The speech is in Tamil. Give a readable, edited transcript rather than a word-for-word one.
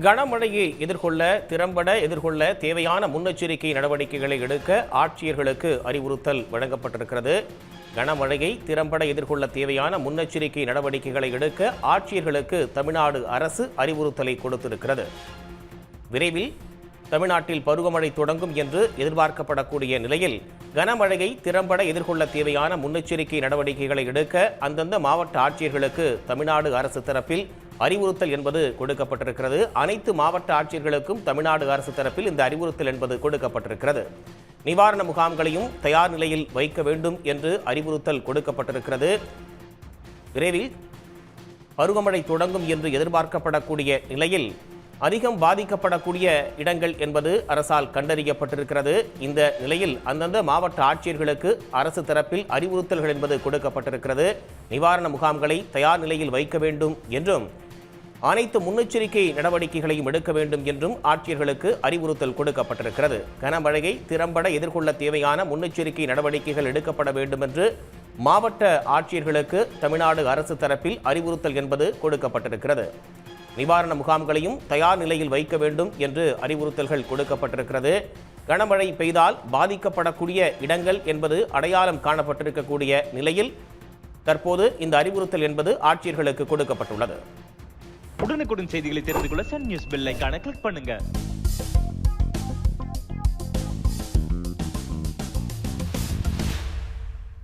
கனமழையை திறம்பட எதிர்கொள்ள தேவையான முன்னெச்சரிக்கை நடவடிக்கைகளை எடுக்க ஆட்சியர்களுக்கு அறிவுறுத்தல் வழங்கப்பட்டிருக்கிறது. கனமழையை திறம்பட எதிர்கொள்ள தேவையான முன்னெச்சரிக்கை நடவடிக்கைகளை எடுக்க ஆட்சியர்களுக்கு தமிழ்நாடு அரசு அறிவுறுத்தலை கொடுத்திருக்கிறது. விரைவில் தமிழ்நாட்டில் பருவமழை தொடங்கும் என்று எதிர்பார்க்கப்படக்கூடிய நிலையில் கனமழையை திறம்பட எதிர்கொள்ள தேவையான முன்னெச்சரிக்கை நடவடிக்கைகளை எடுக்க அந்தந்த மாவட்ட ஆட்சியர்களுக்கு தமிழ்நாடு அரசு தரப்பில் அறிவுறுத்தல் என்பது கொடுக்கப்பட்டிருக்கிறது. அனைத்து மாவட்ட ஆட்சியர்களுக்கும் தமிழ்நாடு அரசு தரப்பில் இந்த அறிவுறுத்தல் என்பது கொடுக்கப்பட்டிருக்கிறது. நிவாரண முகாம்களையும் தயார் நிலையில் வைக்க வேண்டும் என்று அறிவுறுத்தல் கொடுக்கப்பட்டிருக்கிறது. விரைவில் பருவமழை தொடங்கும் என்று எதிர்பார்க்கப்படக்கூடிய நிலையில் அதிகம் பாதிக்கப்படக்கூடிய இடங்கள் என்பது அரசால் கண்டறியப்பட்டிருக்கிறது. இந்த நிலையில் அந்தந்த மாவட்ட ஆட்சியர்களுக்கு அரசு தரப்பில் அறிவுறுத்தல்கள் என்பது கொடுக்கப்பட்டிருக்கிறது. நிவாரண முகாம்களை தயார் நிலையில் வைக்க வேண்டும் என்றும் அனைத்து முன்னெச்சரிக்கை நடவடிக்கைகளையும் எடுக்க வேண்டும் என்றும் ஆட்சியர்களுக்கு அறிவுறுத்தல் கொடுக்கப்பட்டிருக்கிறது. கனமழையை திறம்பட எதிர்கொள்ள தேவையான முன்னெச்சரிக்கை நடவடிக்கைகள் எடுக்கப்பட வேண்டும் என்று மாவட்ட ஆட்சியர்களுக்கு தமிழ்நாடு அரசு தரப்பில் அறிவுறுத்தல் என்பது கொடுக்கப்பட்டிருக்கிறது. நிவாரண முகாம்களையும் தயார் நிலையில் வைக்க வேண்டும் என்று அறிவுறுத்தல்கள் கொடுக்கப்பட்டிருக்கிறது. கனமழை பெய்தால் பாதிக்கப்படக்கூடிய இடங்கள் என்பது அடையாளம் காணப்பட்டிருக்கக்கூடிய நிலையில் தற்போது இந்த அறிவுறுத்தல் என்பது ஆட்சியர்களுக்கு கொடுக்கப்பட்டுள்ளது. உடனுக்குடன் செய்திகளை தெரிந்து கொள்ள சன் நியூஸ் பெல் ஐகானை கிளிக் பண்ணுங்க.